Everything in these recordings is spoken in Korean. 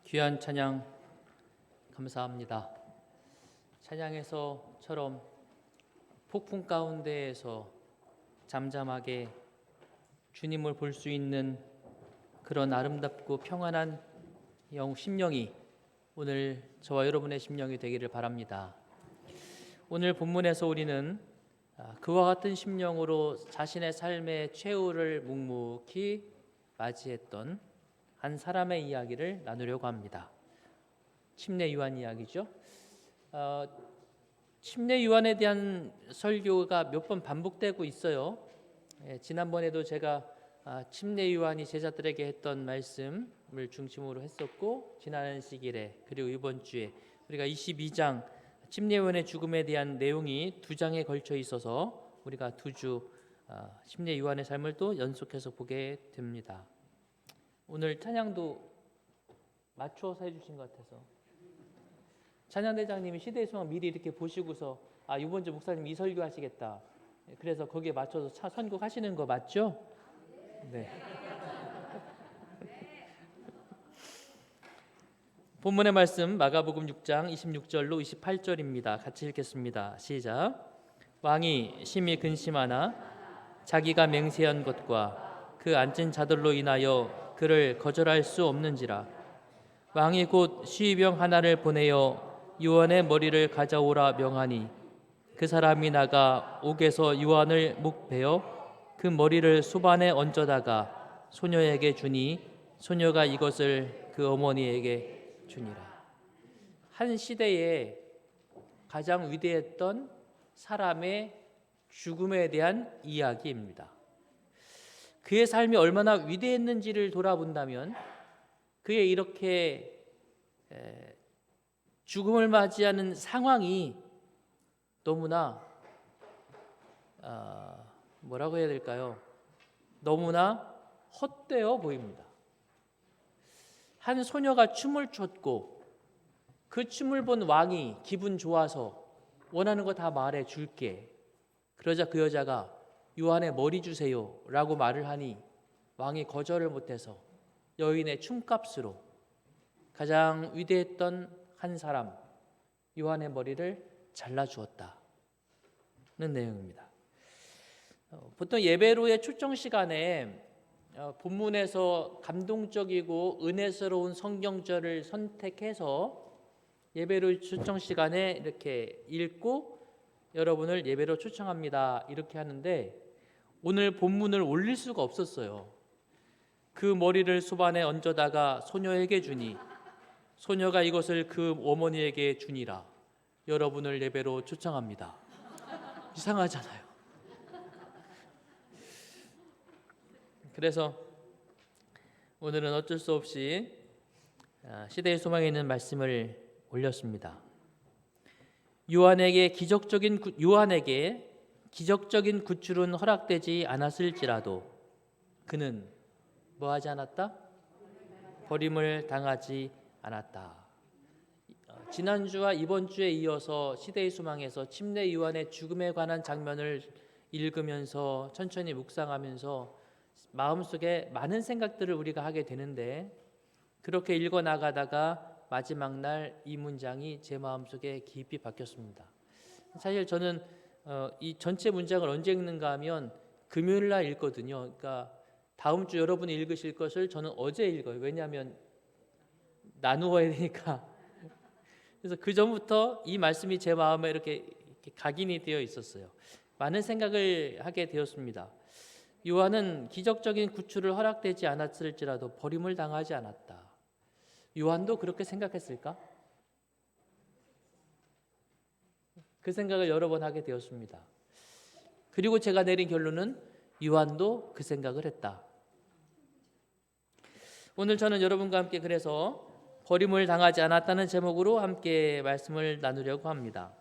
귀한 찬양 감사합니다. 찬양에서처럼 폭풍 가운데에서 잠잠하게 주님을 볼 수 있는 그런 아름답고 평안한 심령이 오늘 저와 여러분의 심령이 되기를 바랍니다. 오늘 본문에서 우리는 그와 같은 심령으로 자신의 삶의 최후를 묵묵히 맞이했던 한 사람의 이야기를 나누려고 합니다. 침례 요한 이야기죠. 침례 요한에 대한 설교가 몇 번 반복되고 있어요. 지난번에도 제가 침례 요한이 제자들에게 했던 말씀을 중심으로 했었고, 지난 시기에 그리고 이번 주에 우리가 22장 침례 요한의 죽음에 대한 내용이 2장에 걸쳐 있어서 우리가 2주 침례 요한의 삶을 또 연속해서 보게 됩니다. 오늘 찬양도 맞춰서 해주신 것 같아서 찬양대장님이 시대의 소망 미리 이렇게 보시고서 이번 주 목사님 이 설교 하시겠다, 그래서 거기에 맞춰서 선곡하시는 거 맞죠? 네. 본문의 말씀 마가복음 6장 26절로 28절입니다. 같이 읽겠습니다. 시작. 왕이 심히 근심하나 자기가 맹세한 것과 그 앉은 자들로 인하여 그를 거절할 수 없는지라. 왕이 곧 시위병 하나를 보내어 요한의 머리를 가져오라 명하니 그 사람이 나가 옥에서 요한을 묵베어 그 머리를 수반에 얹어다가 소녀에게 주니 소녀가 이것을 그 어머니에게 주니라. 한 시대에 가장 위대했던 사람의 죽음에 대한 이야기입니다. 그의 삶이 얼마나 위대했는지를 돌아본다면 그의 이렇게 죽음을 맞이하는 상황이 너무나 뭐라고 해야 될까요? 너무나 헛되어 보입니다. 한 소녀가 춤을 췄고 그 춤을 본 왕이 기분 좋아서 원하는 거 다 말해 줄게. 그러자 그 여자가 요한의 머리 주세요 라고 말을 하니 왕이 거절을 못해서 여인의 춤값으로 가장 위대했던 한 사람 요한의 머리를 잘라주었다는 내용입니다. 보통 예배로의 초청 시간에 본문에서 감동적이고 은혜스러운 성경절을 선택해서 예배로 초청 시간에 이렇게 읽고 여러분을 예배로 초청합니다 이렇게 하는데, 오늘 본문을 올릴 수가 없었어요. 그 머리를 수반에 얹어다가 소녀에게 주니 소녀가 이것을 그 어머니에게 주니라. 여러분을 예배로 초청합니다. 이상하잖아요. 그래서 오늘은 어쩔 수 없이 시대의 소망에 있는 말씀을 올렸습니다. 요한에게 기적적인 구출은 허락되지 않았을지라도 그는 뭐하지 않았다? 버림을 당하지 않았다. 지난주와 이번 주에 이어서 시대의 소망에서 침례 요한의 죽음에 관한 장면을 읽으면서 천천히 묵상하면서 마음속에 많은 생각들을 우리가 하게 되는데, 그렇게 읽어나가다가 마지막 날 이 문장이 제 마음속에 깊이 박혔습니다. 사실 저는 이 전체 문장을 언제 읽는가 하면 금요일 날 읽거든요. 그러니까 다음 주 여러분이 읽으실 것을 저는 어제 읽어요. 왜냐하면 나누어야 되니까. 그래서 그 전부터 이 말씀이 제 마음에 이렇게 각인이 되어 있었어요. 많은 생각을 하게 되었습니다. 요한은 기적적인 구출을 허락되지 않았을지라도 버림을 당하지 않았다. 요한도 그렇게 생각했을까? 그 생각을 여러 번 하게 되었습니다. 그리고 제가 내린 결론은 요한도 그 생각을 했다. 오늘 저는 여러분과 함께 그래서 버림을 당하지 않았다는 제목으로 함께 말씀을 나누려고 합니다.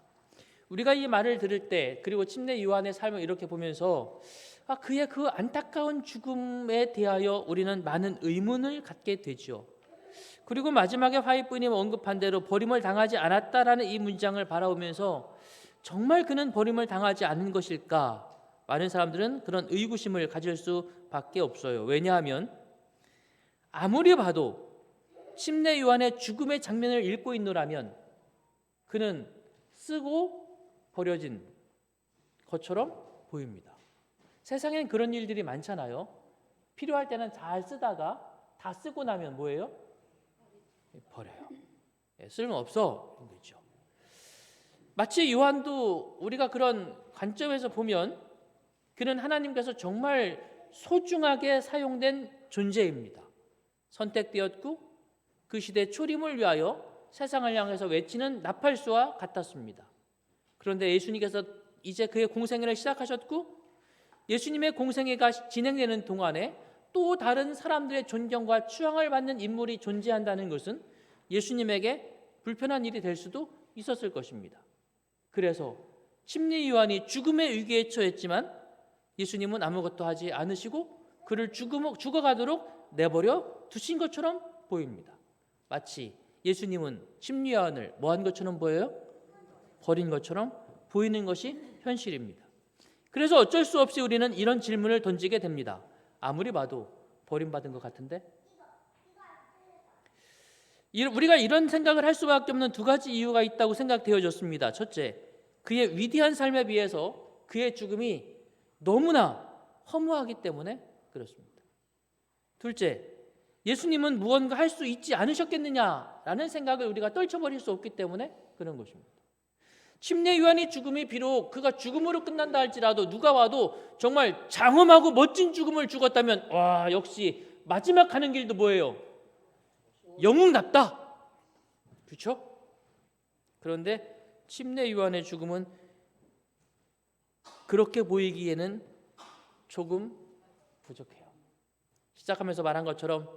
우리가 이 말을 들을 때, 그리고 침례 요한의 삶을 이렇게 보면서 그의 그 안타까운 죽음에 대하여 우리는 많은 의문을 갖게 되죠. 그리고 마지막에 화이트님 언급한 대로 버림을 당하지 않았다라는 이 문장을 바라보면서 정말 그는 버림을 당하지 않은 것일까? 많은 사람들은 그런 의구심을 가질 수밖에 없어요. 왜냐하면 아무리 봐도 침례 요한의 죽음의 장면을 읽고 있노라면 그는 쓰고 버려진 것처럼 보입니다. 세상엔 그런 일들이 많잖아요. 필요할 때는 잘 쓰다가 다 쓰고 나면 뭐예요? 버려요. 쓸모없어 거죠. 마치 요한도 우리가 그런 관점에서 보면 그는 하나님께서 정말 소중하게 사용된 존재입니다. 선택되었고 그 시대 초림을 위하여 세상을 향해서 외치는 나팔수와 같았습니다. 그런데 예수님께서 이제 그의 공생애를 시작하셨고 예수님의 공생애가 진행되는 동안에 또 다른 사람들의 존경과 추앙을 받는 인물이 존재한다는 것은 예수님에게 불편한 일이 될 수도 있었을 것입니다. 그래서 침례 요한이 죽음의 위기에 처했지만 예수님은 아무것도 하지 않으시고 그를 죽어가도록 내버려 두신 것처럼 보입니다. 마치 예수님은 침례 요한을 뭐한 것처럼 보여요? 버린 것처럼 보이는 것이 현실입니다. 그래서 어쩔 수 없이 우리는 이런 질문을 던지게 됩니다. 아무리 봐도 버림받은 것 같은데? 우리가 이런 생각을 할 수밖에 없는 두 가지 이유가 있다고 생각되어졌습니다. 첫째, 그의 위대한 삶에 비해서 그의 죽음이 너무나 허무하기 때문에 그렇습니다. 둘째, 예수님은 무언가 할 수 있지 않으셨겠느냐라는 생각을 우리가 떨쳐버릴 수 없기 때문에 그런 것입니다. 침례 요한의 죽음이 비록 그가 죽음으로 끝난다 할지라도 누가 와도 정말 장엄하고 멋진 죽음을 죽었다면 와, 역시 마지막 가는 길도 뭐예요? 영웅답다. 그렇죠? 그런데 침례 요한의 죽음은 그렇게 보이기에는 조금 부족해요. 시작하면서 말한 것처럼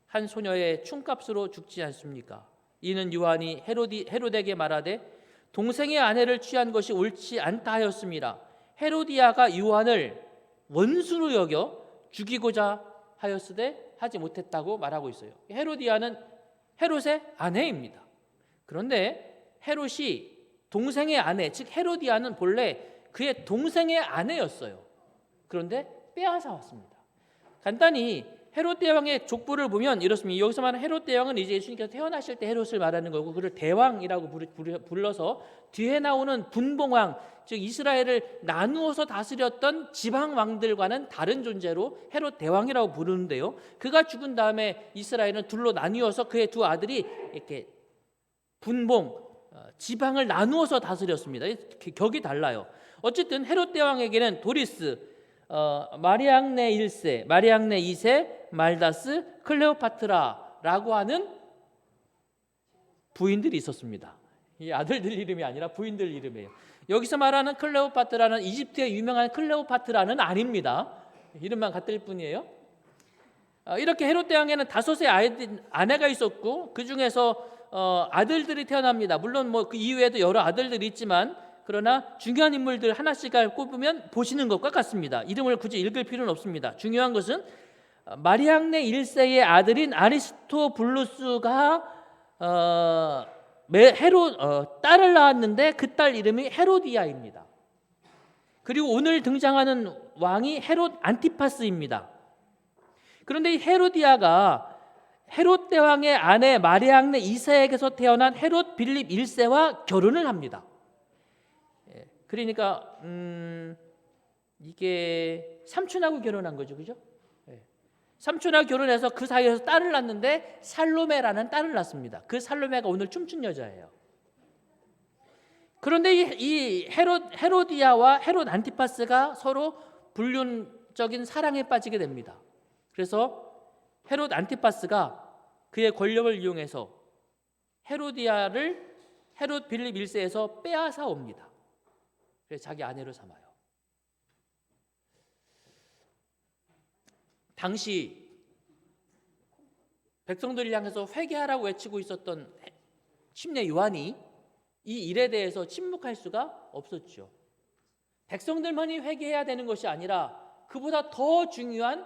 한 소녀의 춤값으로 죽지 않습니까? 이는 요한이 헤롯에게 말하되 동생의 아내를 취한 것이 옳지 않다 하였습니다. 헤로디아가 요한을 원수로 여겨 죽이고자 하였으되 하지 못했다고 말하고 있어요. 헤로디아는 헤롯의 아내입니다. 그런데 헤롯이 동생의 아내, 즉 헤로디아는 본래 그의 동생의 아내였어요. 그런데 빼앗아 왔습니다. 간단히 헤롯 대왕의 족보를 보면 이렇습니다. 여기서 말하는 헤롯 대왕은 이제 예수님께서 태어나실 때 헤롯을 말하는 거고 그를 대왕이라고 불러서 뒤에 나오는 분봉왕, 즉 이스라엘을 나누어서 다스렸던 지방 왕들과는 다른 존재로 헤롯 대왕이라고 부르는데요. 그가 죽은 다음에 이스라엘은 둘로 나뉘어서 그의 두 아들이 이렇게 분봉, 지방을 나누어서 다스렸습니다. 격이 달라요. 어쨌든 헤롯 대왕에게는 도리스, 마리앙네 1세, 마리앙네 2세, 말다스, 클레오파트라라고 하는 부인들이 있었습니다. 이 아들들 이름이 아니라 부인들 이름이에요. 여기서 말하는 클레오파트라는 이집트의 유명한 클레오파트라는 아닙니다. 이름만 같을 뿐이에요. 이렇게 헤롯 대왕에는 5의 아내가 있었고 그 중에서 아들들이 태어납니다. 물론 뭐 그 이후에도 여러 아들들이 있지만 그러나 중요한 인물들 하나씩 꼽으면 보시는 것과 같습니다. 이름을 굳이 읽을 필요는 없습니다. 중요한 것은 마리앙네 1세의 아들인 아리스토블루스가 딸을 낳았는데 그 딸 이름이 헤로디아입니다. 그리고 오늘 등장하는 왕이 헤롯 안티파스입니다. 그런데 이 헤로디아가 헤롯 대왕의 아내 마리앙네 2세에게서 태어난 헤롯 빌립 1세와 결혼을 합니다. 그러니까 이게 삼촌하고 결혼한 거죠, 그죠? 삼촌하고 결혼해서 그 사이에서 딸을 낳는데 살로메라는 딸을 낳습니다. 그 살로메가 오늘 춤춘 여자예요. 그런데 이 헤로디아와 헤롯 안티파스가 서로 불륜적인 사랑에 빠지게 됩니다. 그래서 헤롯 안티파스가 그의 권력을 이용해서 헤로디아를 헤롯 빌립 1세에서 빼앗아 옵니다. 그래서 자기 아내로 삼아요. 당시 백성들을 향해서 회개하라고 외치고 있었던 침례 요한이 이 일에 대해서 침묵할 수가 없었죠. 백성들만이 회개해야 되는 것이 아니라 그보다 더 중요한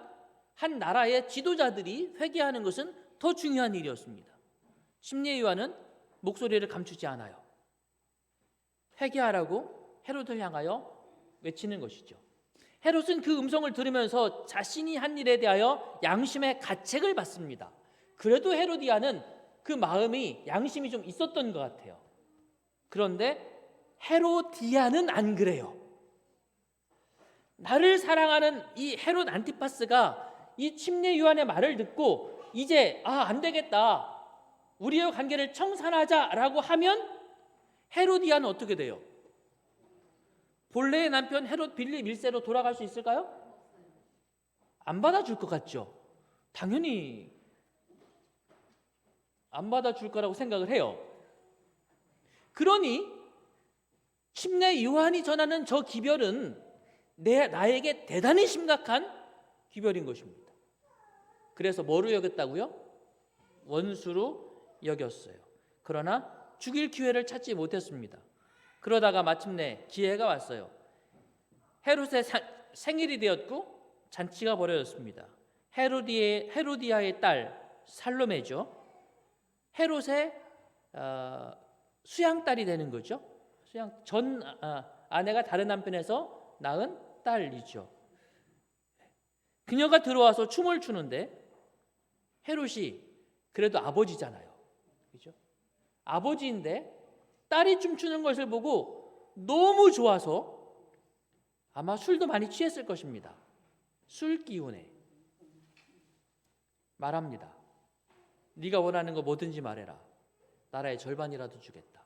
한 나라의 지도자들이 회개하는 것은 더 중요한 일이었습니다. 침례 요한은 목소리를 감추지 않아요. 회개하라고 헤롯을 향하여 외치는 것이죠. 헤롯은 그 음성을 들으면서 자신이 한 일에 대하여 양심의 가책을 받습니다. 그래도 헤로디아는 그 마음이 양심이 좀 있었던 것 같아요. 그런데 헤로디아는 안 그래요. 나를 사랑하는 이 헤롯 안티파스가 이 침례 요한의 말을 듣고 이제 안 되겠다, 우리의 관계를 청산하자라고 하면 헤로디아는 어떻게 돼요? 본래의 남편 헤롯 빌립 1세로 돌아갈 수 있을까요? 안 받아줄 것 같죠? 당연히 안 받아줄 거라고 생각을 해요. 그러니 침례 요한이 전하는 저 기별은 나에게 대단히 심각한 기별인 것입니다. 그래서 뭐로 여겼다고요? 원수로 여겼어요. 그러나 죽일 기회를 찾지 못했습니다. 그러다가 마침내 기회가 왔어요. 헤롯의 생일이 되었고 잔치가 벌어졌습니다. 헤로디아의 딸 살로메죠. 헤롯의 수양딸이 되는 거죠. 전 아내가 다른 남편에서 낳은 딸이죠. 그녀가 들어와서 춤을 추는데 헤롯이 그래도 아버지잖아요. 그죠? 아버지인데 딸이 춤추는 것을 보고 너무 좋아서 아마 술도 많이 취했을 것입니다. 술 기운에 말합니다. 네가 원하는 거 뭐든지 말해라. 나라의 절반이라도 주겠다.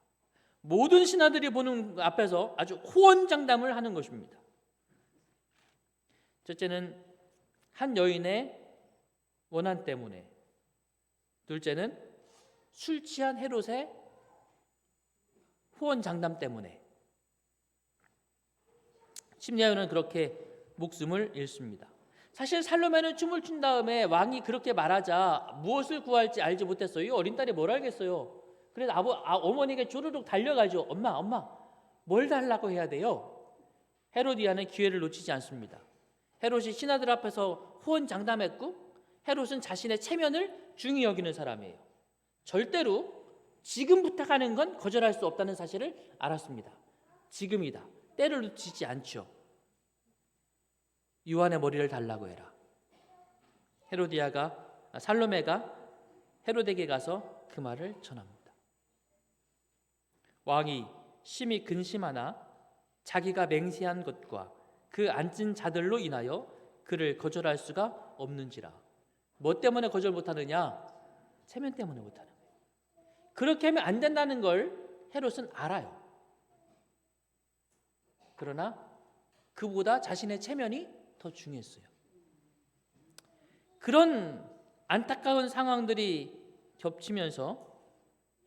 모든 신하들이 보는 앞에서 아주 호언장담을 하는 것입니다. 첫째는 한 여인의 원한 때문에, 둘째는 술 취한 헤롯의 호언장담 때문에 침례요한은 그렇게 목숨을 잃습니다. 사실 살로메는 춤을 춘 다음에 왕이 그렇게 말하자 무엇을 구할지 알지 못했어요. 이 어린 딸이 뭘 알겠어요. 그래서 어머니에게 조르륵 달려가죠. 엄마 뭘 달라고 해야 돼요? 헤로디아는 기회를 놓치지 않습니다. 헤롯이 신하들 앞에서 호언장담했고 헤롯은 자신의 체면을 중히 여기는 사람이에요. 절대로 지금 부탁하는 건 거절할 수 없다는 사실을 알았습니다. 지금이다. 때를 놓치지 않죠. 요한의 머리를 달라고 해라. 살로메가 헤롯에게 가서 그 말을 전합니다. 왕이 심히 근심하나 자기가 맹세한 것과 그 앉은 자들로 인하여 그를 거절할 수가 없는지라. 뭐 때문에 거절 못하느냐? 체면 때문에 못하는 거예요. 그렇게 하면 안 된다는 걸 헤롯은 알아요. 그러나 그보다 자신의 체면이 더 중요했어요. 그런 안타까운 상황들이 겹치면서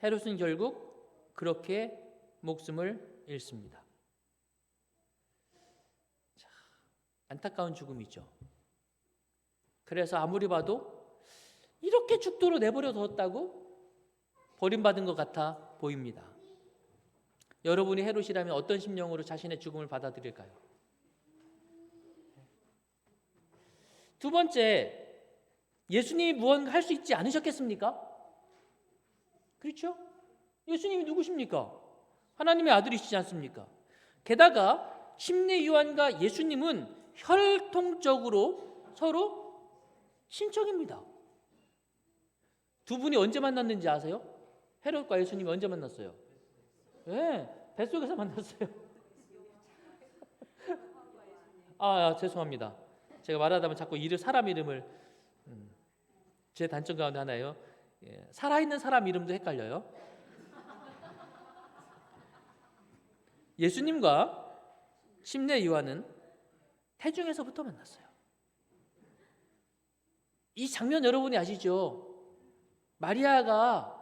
헤롯은 결국 그렇게 목숨을 잃습니다. 자, 안타까운 죽음이죠. 그래서 아무리 봐도 이렇게 죽도록 내버려 뒀다고 버림받은 것 같아 보입니다. 여러분이 헤롯이라면 어떤 심령으로 자신의 죽음을 받아들일까요? 두 번째, 예수님이 무언가 할 수 있지 않으셨겠습니까? 그렇죠? 예수님이 누구십니까? 하나님의 아들이시지 않습니까? 게다가 침례 요한과 예수님은 혈통적으로 서로 친척입니다. 두 분이 언제 만났는지 아세요? 헤롯과 예수님이 언제 만났어요? 네, 뱃속에서 만났어요. 죄송합니다. 제가 말하다 보면 자꾸 사람 이름을 제 단점 가운데 하나예요. 살아있는 사람 이름도 헷갈려요. 예수님과 침례 요한은 태중에서부터 만났어요. 이 장면 여러분이 아시죠? 마리아가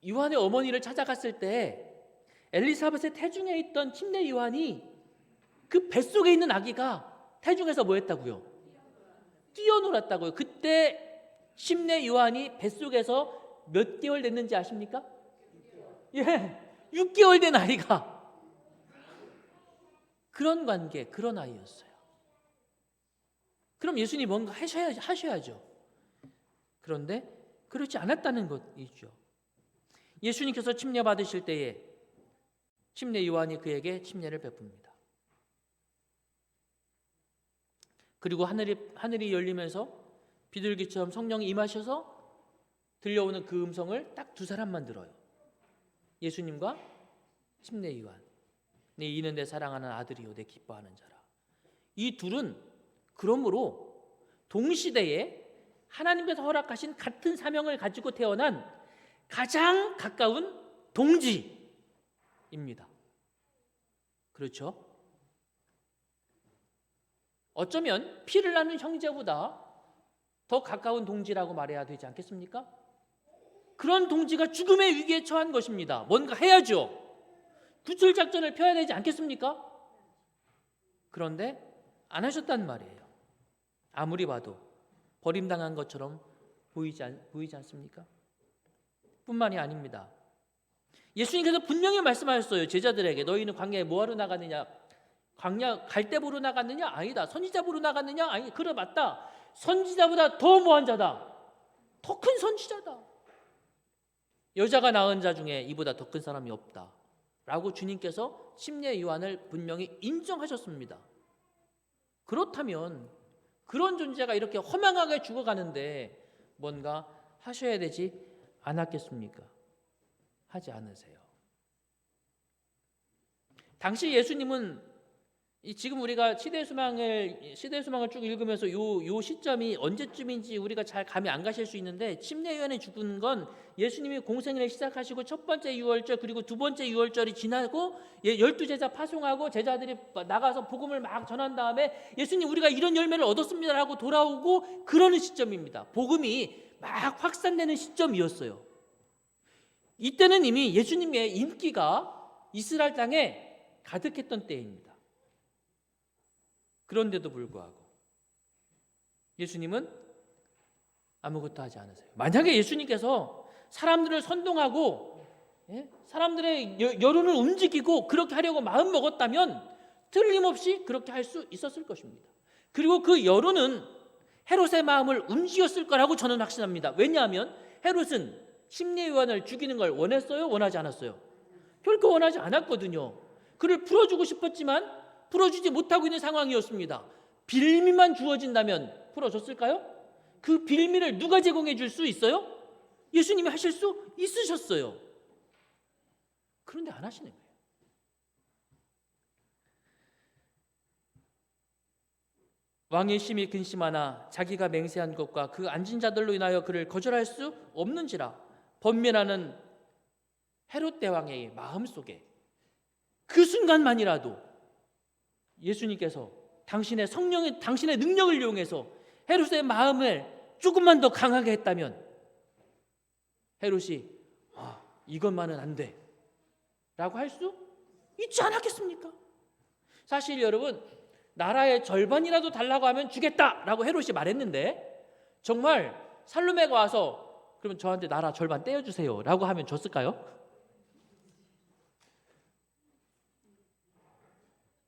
요한의 어머니를 찾아갔을 때 엘리사벳의 태중에 있던 침례 요한이 그 뱃속에 있는 아기가 태중에서 뭐 했다고요? 뛰어놀았다고요. 그때 침례 요한이 뱃속에서 몇 개월 됐는지 아십니까? 6개월 된 아이가. 그런 관계, 그런 아이였어요. 그럼 예수님이 뭔가 하셔야죠. 그런데 그렇지 않았다는 것이죠. 예수님께서 침례 받으실 때에 침례 요한이 그에게 침례를 베풉니다. 그리고 하늘이 열리면서 비둘기처럼 성령이 임하셔서 들려오는 그 음성을 딱 두 사람만 들어요. 예수님과 침례 요한. 네, 이는 내 사랑하는 아들이요 내 기뻐하는 자라. 이 둘은 그러므로 동시대에 하나님께서 허락하신 같은 사명을 가지고 태어난 가장 가까운 동지입니다. 그렇죠? 어쩌면 피를 나눈 형제보다 더 가까운 동지라고 말해야 되지 않겠습니까? 그런 동지가 죽음의 위기에 처한 것입니다. 뭔가 해야죠. 구출 작전을 펴야 되지 않겠습니까? 그런데 안 하셨단 말이에요. 아무리 봐도 버림당한 것처럼 보이지 않습니까? 뿐만이 아닙니다. 예수님께서 분명히 말씀하셨어요. 제자들에게 너희는 광야에 뭐하러 나갔느냐? 광야 갈대 보러 나갔느냐? 아니다. 선지자 보러 나갔느냐? 아니, 그래 맞다. 선지자보다 더 뭐한 자다. 더 큰 선지자다. 여자가 낳은 자 중에 이보다 더 큰 사람이 없다. 라고 주님께서 침례 요한을 분명히 인정하셨습니다. 그렇다면 그런 존재가 이렇게 허망하게 죽어가는데 뭔가 하셔야 되지 않았겠습니까? 하지 않으세요. 당시 예수님은 지금 우리가 시대의 수망을 쭉 읽으면서 요 시점이 언제쯤인지 우리가 잘 감이 안 가실 수 있는데 침례 요한이 죽은 건 예수님이 공생애를 시작하시고 첫 번째 유월절 그리고 두 번째 유월절이 지나고 12제자 파송하고 제자들이 나가서 복음을 막 전한 다음에 예수님 우리가 이런 열매를 얻었습니다 하고 돌아오고 그러는 시점입니다. 복음이 막 확산되는 시점이었어요. 이때는 이미 예수님의 인기가 이스라엘 땅에 가득했던 때입니다. 그런데도 불구하고 예수님은 아무것도 하지 않으세요. 만약에 예수님께서 사람들을 선동하고 사람들의 여론을 움직이고 그렇게 하려고 마음 먹었다면 틀림없이 그렇게 할 수 있었을 것입니다. 그리고 그 여론은 헤롯의 마음을 움직였을 거라고 저는 확신합니다. 왜냐하면 헤롯은 침례 요한을 죽이는 걸 원했어요? 원하지 않았어요? 결코 원하지 않았거든요. 그를 풀어주고 싶었지만 풀어주지 못하고 있는 상황이었습니다. 빌미만 주어진다면 풀어줬을까요? 그 빌미를 누가 제공해 줄 수 있어요? 예수님이 하실 수 있으셨어요. 그런데 안 하시는 거예요. 왕의 심히 근심하나 자기가 맹세한 것과 그 앉은 자들로 인하여 그를 거절할 수 없는지라 번면하는 헤롯 대왕의 마음속에 그 순간만이라도 예수님께서 당신의 능력을 이용해서 헤롯의 마음을 조금만 더 강하게 했다면 헤롯이 이것만은 안 돼 라고 할 수 있지 않았겠습니까? 사실 여러분 나라의 절반이라도 달라고 하면 주겠다라고 헤롯이 말했는데 정말 살루메가 와서 그러면 저한테 나라 절반 떼어주세요 라고 하면 줬을까요?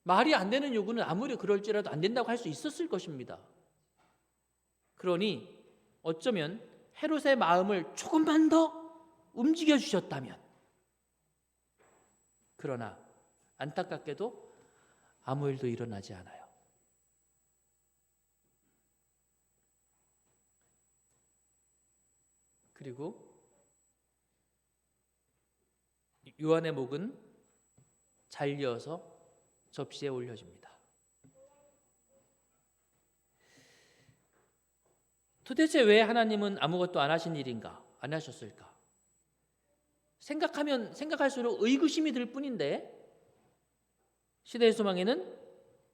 말이 안 되는 요구는 아무리 그럴지라도 안 된다고 할 수 있었을 것입니다. 그러니 어쩌면 헤롯의 마음을 조금만 더 움직여 주셨다면 그러나 안타깝게도 아무 일도 일어나지 않아요. 그리고 요한의 목은 잘려서 접시에 올려집니다. 도대체 왜 하나님은 아무것도 안 하신 일인가? 안 하셨을까? 생각할수록 의구심이 들 뿐인데 시대의 소망에는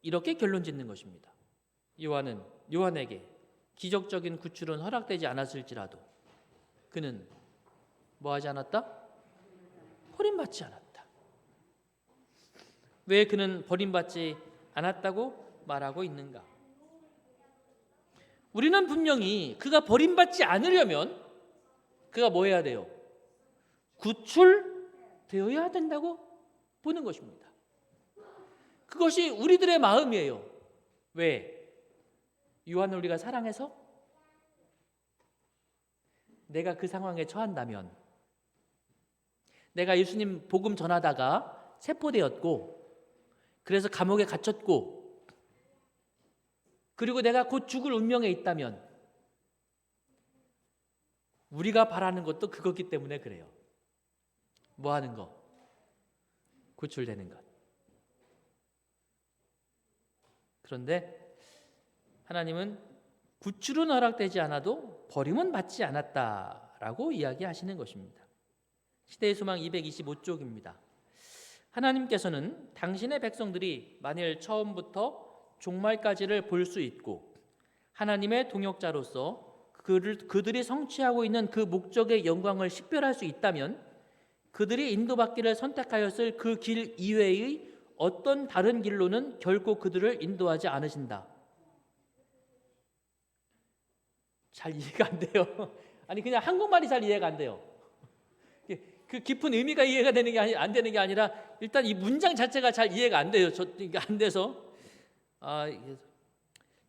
이렇게 결론 짓는 것입니다. 요한에게 기적적인 구출은 허락되지 않았을지라도 그는 뭐하지 않았다? 버림받지 않았다. 왜 그는 버림받지 않았다고 말하고 있는가? 우리는 분명히 그가 버림받지 않으려면 그가 뭐 해야 돼요? 구출되어야 된다고 보는 것입니다. 그것이 우리들의 마음이에요. 왜? 요한을 우리가 사랑해서? 내가 그 상황에 처한다면 내가 예수님 복음 전하다가 체포되었고 그래서 감옥에 갇혔고 그리고 내가 곧 죽을 운명에 있다면 우리가 바라는 것도 그거기 때문에 그래요. 뭐 하는 거? 구출되는 것. 그런데 하나님은 구출은 허락되지 않아도 버림은 받지 않았다라고 이야기하시는 것입니다. 시대의 소망 225쪽입니다. 하나님께서는 당신의 백성들이 만일 처음부터 종말까지를 볼 수 있고 하나님의 동역자로서 그들이 성취하고 있는 그 목적의 영광을 식별할 수 있다면 그들이 인도받기를 선택하였을 그 길 이외의 어떤 다른 길로는 결코 그들을 인도하지 않으신다. 잘 이해가 안 돼요. 아니 그냥 한국말이 잘 이해가 안 돼요. 그 깊은 의미가 이해가 되는 게 안 되는 게 아니라 일단 이 문장 자체가 잘 이해가 안 돼요. 안 돼서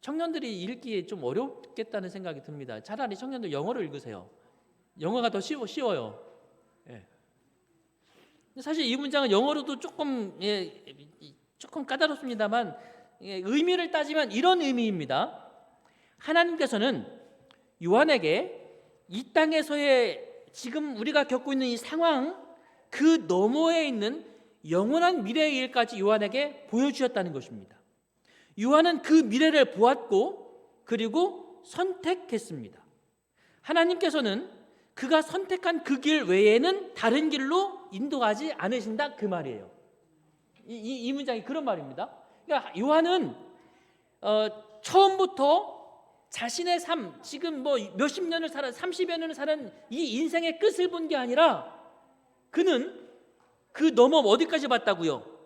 청년들이 읽기에 좀 어렵겠다는 생각이 듭니다. 차라리 청년들 영어로 읽으세요. 영어가 더 쉬워요. 예. 사실 이 문장은 영어로도 조금 까다롭습니다만 의미를 따지면 이런 의미입니다. 하나님께서는 요한에게 이 땅에서의 지금 우리가 겪고 있는 이 상황 그 너머에 있는 영원한 미래의 일까지 요한에게 보여주셨다는 것입니다. 요한은 그 미래를 보았고 그리고 선택했습니다. 하나님께서는 그가 선택한 그 길 외에는 다른 길로 인도하지 않으신다 그 말이에요. 이 문장이 그런 말입니다. 그러니까 요한은 처음부터 자신의 삶, 지금 뭐 몇십 년을 살아 30여 년을 사는 이 인생의 끝을 본 게 아니라 그는 그 너머 어디까지 봤다고요?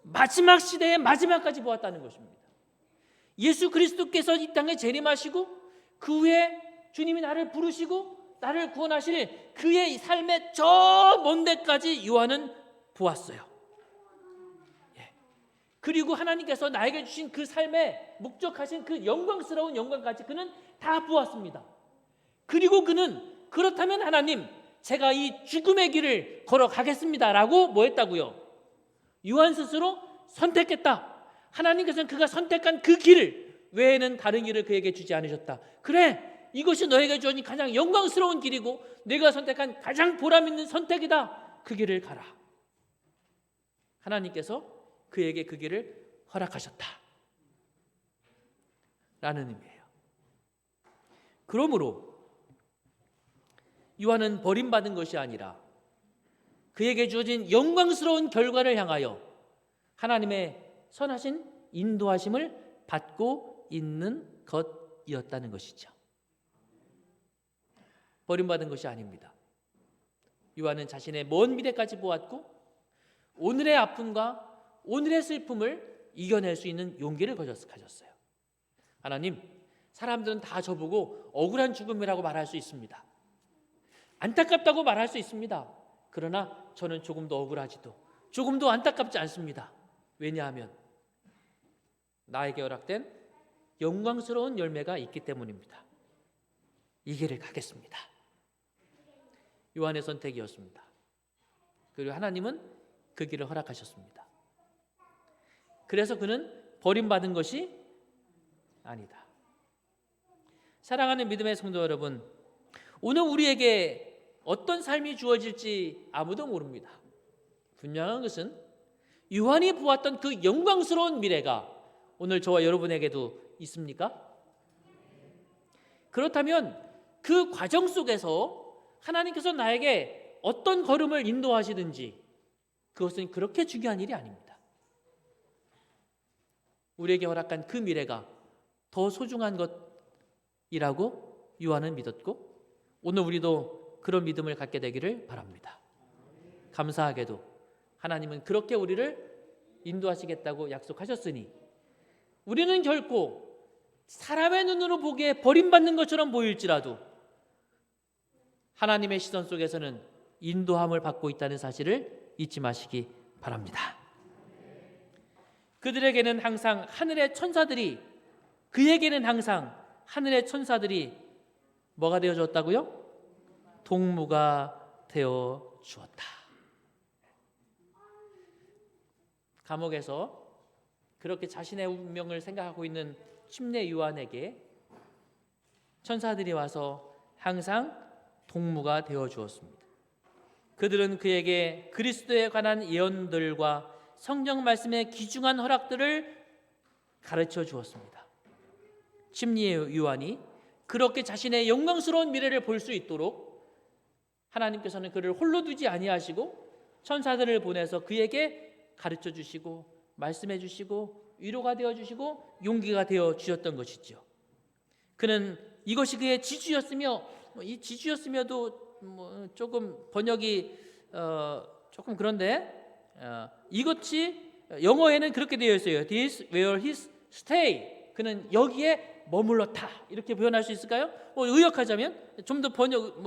마지막 시대의 마지막까지 보았다는 것입니다. 예수 그리스도께서 이 땅에 재림하시고 그 후에 주님이 나를 부르시고 나를 구원하실 그의 삶의 저 먼 데까지 요한은 보았어요. 그리고 하나님께서 나에게 주신 그 삶에 목적하신 그 영광스러운 영광까지 그는 다 보았습니다. 그리고 그는 그렇다면 하나님 제가 이 죽음의 길을 걸어가겠습니다라고 뭐 했다고요? 요한 스스로 선택했다. 하나님께서는 그가 선택한 그 길 외에는 다른 길을 그에게 주지 않으셨다. 그래, 이것이 너에게 주어진 가장 영광스러운 길이고 내가 선택한 가장 보람 있는 선택이다. 그 길을 가라. 하나님께서 그에게 그 길을 허락하셨다 라는 의미예요. 그러므로 요한은 버림받은 것이 아니라 그에게 주어진 영광스러운 결과를 향하여 하나님의 선하신 인도하심을 받고 있는 것이었다는 것이죠. 버림받은 것이 아닙니다. 요한은 자신의 먼 미래까지 보았고 오늘의 아픔과 오늘의 슬픔을 이겨낼 수 있는 용기를 가졌어요. 하나님, 사람들은 다 저보고 억울한 죽음이라고 말할 수 있습니다. 안타깝다고 말할 수 있습니다. 그러나 저는 조금도 억울하지도 조금도 안타깝지 않습니다. 왜냐하면 나에게 허락된 영광스러운 열매가 있기 때문입니다. 이 길을 가겠습니다. 요한의 선택이었습니다. 그리고 하나님은 그 길을 허락하셨습니다. 그래서 그는 버림받은 것이 아니다. 사랑하는 믿음의 성도 여러분, 오늘 우리에게 어떤 삶이 주어질지 아무도 모릅니다. 분명한 것은 요한이 보았던 그 영광스러운 미래가 오늘 저와 여러분에게도 있습니까? 그렇다면 그 과정 속에서 하나님께서 나에게 어떤 걸음을 인도하시든지 그것은 그렇게 중요한 일이 아닙니다. 우리에게 허락한 그 미래가 더 소중한 것이라고 요한은 믿었고 오늘 우리도 그런 믿음을 갖게 되기를 바랍니다. 감사하게도 하나님은 그렇게 우리를 인도하시겠다고 약속하셨으니 우리는 결코 사람의 눈으로 보기에 버림받는 것처럼 보일지라도 하나님의 시선 속에서는 인도함을 받고 있다는 사실을 잊지 마시기 바랍니다. 그들에게는 항상 하늘의 천사들이 그에게는 항상 하늘의 천사들이 뭐가 되어 주었다고요? 동무가 되어 주었다. 감옥에서 그렇게 자신의 운명을 생각하고 있는 침례 요한에게 천사들이 와서 항상 동무가 되어 주었습니다. 그들은 그에게 그리스도에 관한 예언들과 성경 말씀의 귀중한 허락들을 가르쳐 주었습니다. 침례 요한이 그렇게 자신의 영광스러운 미래를 볼 수 있도록 하나님께서는 그를 홀로 두지 아니하시고 천사들을 보내서 그에게 가르쳐 주시고 말씀해 주시고 위로가 되어 주시고 용기가 되어 주셨던 것이죠. 그는 이것이 그의 지주였으며 이 지주였으며도 조금 번역이 조금 그런데 이것이 영어에는 그렇게 되어 있어요. This where he stay. 그는 여기에 머물렀다. 이렇게 표현할 수 있을까요? 의역하자면 좀 더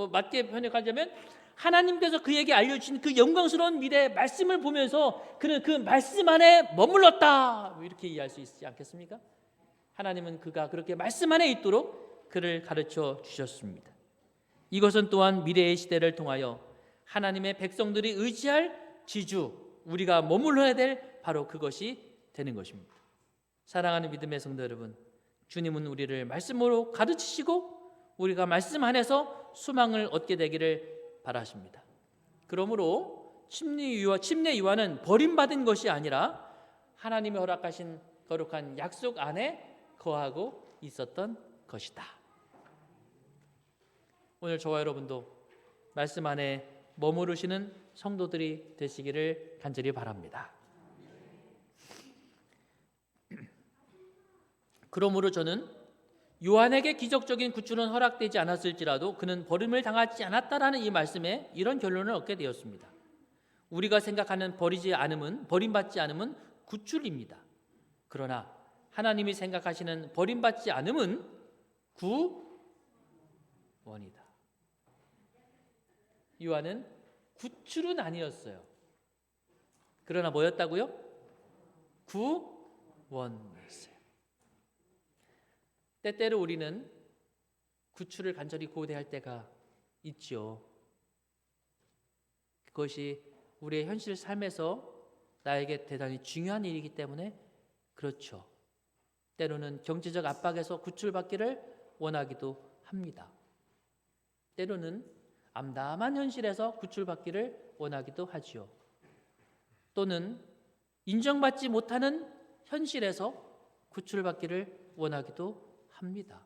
맞게 번역하자면 하나님께서 그에게 알려주신 그 영광스러운 미래의 말씀을 보면서 그는 그 말씀 안에 머물렀다. 이렇게 이해할 수 있지 않겠습니까? 하나님은 그가 그렇게 말씀 안에 있도록 그를 가르쳐 주셨습니다. 이것은 또한 미래의 시대를 통하여 하나님의 백성들이 의지할 지주, 우리가 머물러야 될 바로 그것이 되는 것입니다. 사랑하는 믿음의 성도 여러분, 주님은 우리를 말씀으로 가르치시고 우리가 말씀 안에서 소망을 얻게 되기를 바라십니다. 그러므로 침례 요한은 버림받은 것이 아니라 하나님이 허락하신 거룩한 약속 안에 거하고 있었던 것이다. 오늘 저와 여러분도 말씀 안에 머무르시는 성도들이 되시기를 간절히 바랍니다. 그러므로 저는 요한에게 기적적인 구출은 허락되지 않았을지라도 그는 버림을 당하지 않았다라는 이 말씀에 이런 결론을 얻게 되었습니다. 우리가 생각하는 버림받지 않음은 구출입니다. 그러나 하나님이 생각하시는 버림받지 않음은 구원이다. 요한은 구출은 아니었어요. 그러나 뭐였다고요? 구원이었어요. 때때로 우리는 구출을 간절히 고대할 때가 있죠. 그것이 우리의 현실 삶에서 나에게 대단히 중요한 일이기 때문에 그렇죠. 때로는 경제적 압박에서 구출받기를 원하기도 합니다. 때로는 암담한 현실에서 구출받기를 원하기도 하지요. 또는 인정받지 못하는 현실에서 구출받기를 원하기도 합니다.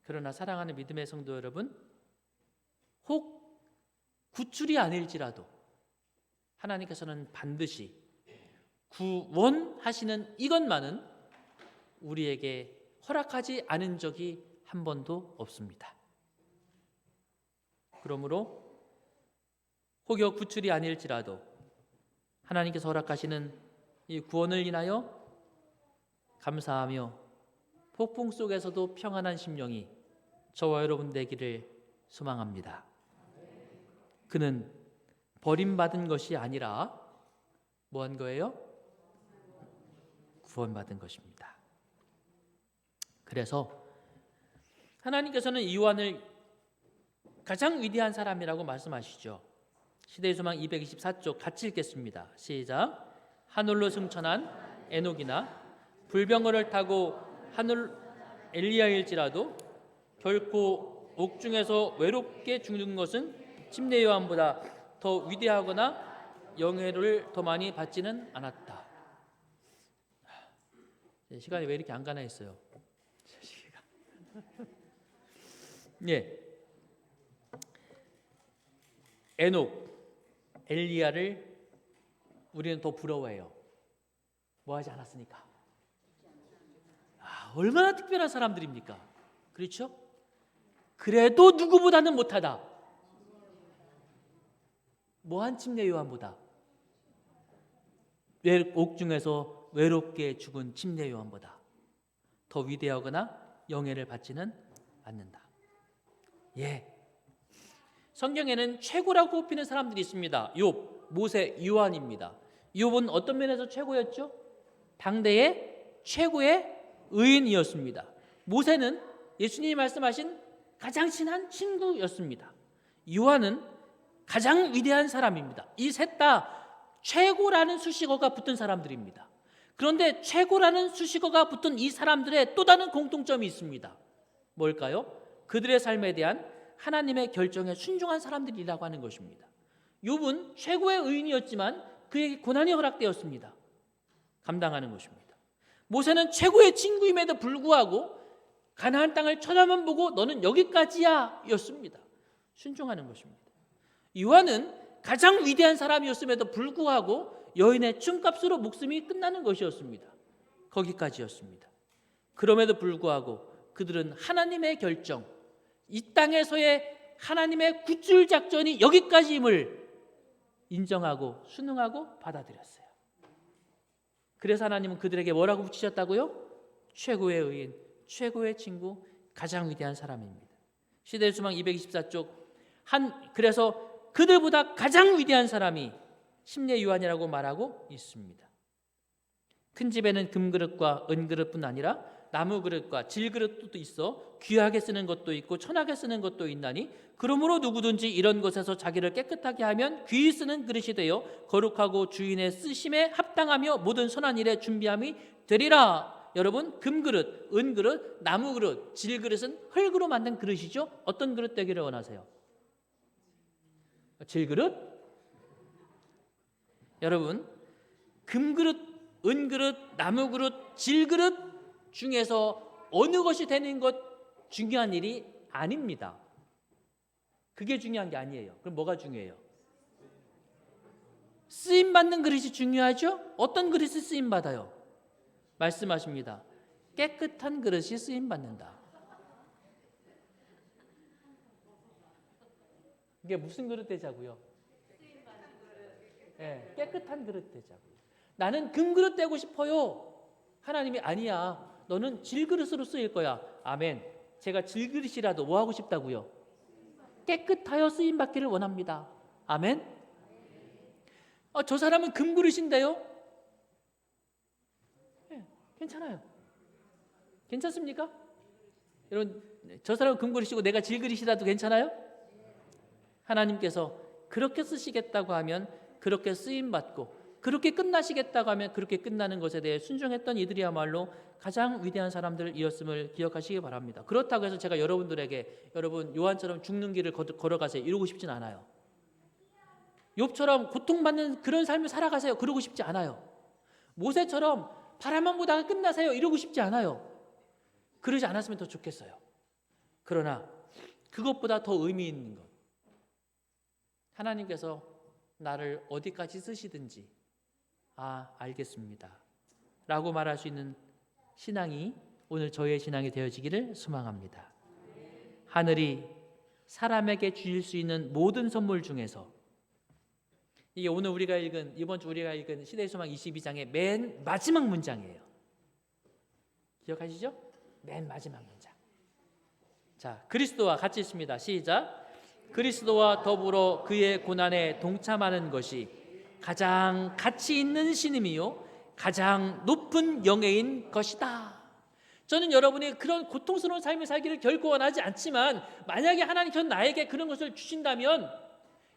그러나 사랑하는 믿음의 성도 여러분, 혹 구출이 아닐지라도 하나님께서는 반드시 구원하시는 이것만은 우리에게 허락하지 않은 적이 한 번도 없습니다. 그러므로 혹여 구출이 아닐지라도 하나님께서 허락하시는 이 구원을 인하여 감사하며 폭풍 속에서도 평안한 심령이 저와 여러분 되기를 소망합니다. 그는 버림받은 것이 아니라 뭐한 거예요? 구원받은 것입니다. 그래서 하나님께서는 요한을 가장 위대한 사람이라고 말씀하시죠. 시대의 소망 224쪽 같이 읽겠습니다. 시작. 하늘로 승천한 에녹이나 불병거를 타고 하늘 엘리야일지라도 결코 옥중에서 외롭게 죽는 것은 침례 요한보다 더 위대하거나 영예를 더 많이 받지는 않았다. 시간이 왜 이렇게 안 가나 했어요. 예, 에녹, 엘리야를 우리는 더 부러워해요. 뭐 하지 않았으니까. 얼마나 특별한 사람들입니까? 그렇죠? 그래도 누구보다는 못하다. 뭐한 침례 요한보다, 옥중에서 외롭게 죽은 침례 요한보다 더 위대하거나 영예를 받지는 않는다. 예, 성경에는 최고라고 꼽히는 사람들이 있습니다. 욥, 모세, 요한입니다. 욥은 어떤 면에서 최고였죠? 당대의 최고의 의인이었습니다. 모세는 예수님이 말씀하신 가장 친한 친구였습니다. 요한은 가장 위대한 사람입니다. 이 셋 다 최고라는 수식어가 붙은 사람들입니다. 그런데 최고라는 수식어가 붙은 이 사람들의 또 다른 공통점이 있습니다. 뭘까요? 그들의 삶에 대한 하나님의 결정에 순종한 사람들이라고 하는 것입니다. 욥은 최고의 의인이었지만 그에게 고난이 허락되었습니다. 감당하는 것입니다. 모세는 최고의 친구임에도 불구하고 가나안 땅을 쳐다만 보고 너는 여기까지야 였습니다. 순종하는 것입니다. 요한은 가장 위대한 사람이었음에도 불구하고 여인의 춤값으로 목숨이 끝나는 것이었습니다. 거기까지였습니다. 그럼에도 불구하고 그들은 하나님의 결정, 이 땅에서의 하나님의 구출 작전이 여기까지임을 인정하고 순응하고 받아들였어요. 그래서 하나님은 그들에게 뭐라고 붙이셨다고요? 최고의 의인, 최고의 친구, 가장 위대한 사람입니다. 시대의 수망 224쪽 그래서 그들보다 가장 위대한 사람이 심례 요한이라고 말하고 있습니다. 큰 집에는 금그릇과 은그릇뿐 아니라 나무그릇과 질그릇도 있어 귀하게 쓰는 것도 있고 천하게 쓰는 것도 있나니 그러므로 누구든지 이런 것에서 자기를 깨끗하게 하면 귀히 쓰는 그릇이 되어 거룩하고 주인의 쓰심에 합당하며 모든 선한 일에 준비함이 되리라. 여러분, 금그릇, 은그릇, 나무그릇, 질그릇은 흙으로 만든 그릇이죠. 어떤 그릇 되기를 원하세요? 질그릇? 여러분, 금그릇, 은그릇, 나무그릇, 질그릇 중에서 어느 것이 되는 것 중요한 일이 아닙니다. 그게 중요한 게 아니에요. 그럼 뭐가 중요해요? 쓰임받는 그릇이 중요하죠? 어떤 그릇이 쓰임받아요? 말씀하십니다. 깨끗한 그릇이 쓰임받는다. 이게 무슨 그릇 되자고요? 네, 깨끗한 그릇 되자고요. 나는 금그릇 되고 싶어요. 하나님이 아니야. 너는 질그릇으로 쓰일 거야. 아멘. 제가 질그릇이라도 뭐 하고 싶다고요? 깨끗하여 쓰임받기를 원합니다. 아멘. 저 사람은 금그릇인데요. 네, 괜찮아요. 괜찮습니까? 여러분, 저 사람은 금그릇이고 내가 질그릇이라도 괜찮아요? 하나님께서 그렇게 쓰시겠다고 하면 그렇게 쓰임받고 그렇게 끝나시겠다고 하면 그렇게 끝나는 것에 대해 순종했던 이들이야말로 가장 위대한 사람들이었음을 기억하시기 바랍니다. 그렇다고 해서 제가 여러분들에게 여러분 요한처럼 죽는 길을 걸어가세요 이러고 싶진 않아요. 욥처럼 고통받는 그런 삶을 살아가세요 그러고 싶지 않아요. 모세처럼 바라만 보다가 끝나세요 이러고 싶지 않아요. 그러지 않았으면 더 좋겠어요. 그러나 그것보다 더 의미 있는 것, 하나님께서 나를 어디까지 쓰시든지 알겠습니다 라고 말할 수 있는 신앙이 오늘 저의 신앙이 되어지기를 소망합니다. 하늘이 사람에게 주실 수 있는 모든 선물 중에서 이게 오늘 우리가 읽은 이번 주 우리가 읽은 시대의 소망 22장의 맨 마지막 문장이에요. 기억하시죠? 맨 마지막 문장. 자, 그리스도와 같이 있습니다. 시작. 그리스도와 더불어 그의 고난에 동참하는 것이 가장 가치 있는 신임이요 가장 높은 영예인 것이다. 저는 여러분이 그런 고통스러운 삶을 살기를 결코 원하지 않지만 만약에 하나님께서 나에게 그런 것을 주신다면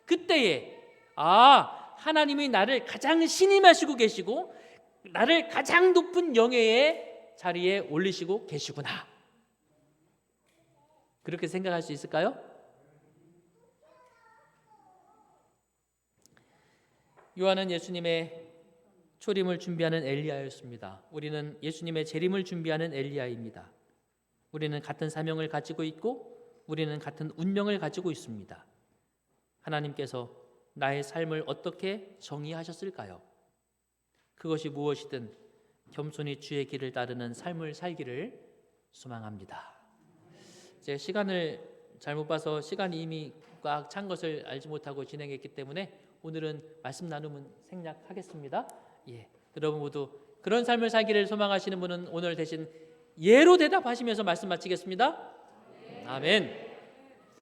그때에 하나님이 나를 가장 신임하시고 계시고 나를 가장 높은 영예의 자리에 올리시고 계시구나. 그렇게 생각할 수 있을까요? 요한은 예수님의 초림을 준비하는 엘리야였습니다. 우리는 예수님의 재림을 준비하는 엘리야입니다. 우리는 같은 사명을 가지고 있고 우리는 같은 운명을 가지고 있습니다. 하나님께서 나의 삶을 어떻게 정의하셨을까요? 그것이 무엇이든 겸손히 주의 길을 따르는 삶을 살기를 소망합니다. 제 시간을 잘못 봐서 시간이 이미 꽉 찬 것을 알지 못하고 진행했기 때문에 오늘은 말씀 나눔은 생략하겠습니다. 여러분 모두 그런 삶을 살기를 소망하시는 분은 오늘 대신 예로 대답하시면서 말씀 마치겠습니다. 아멘.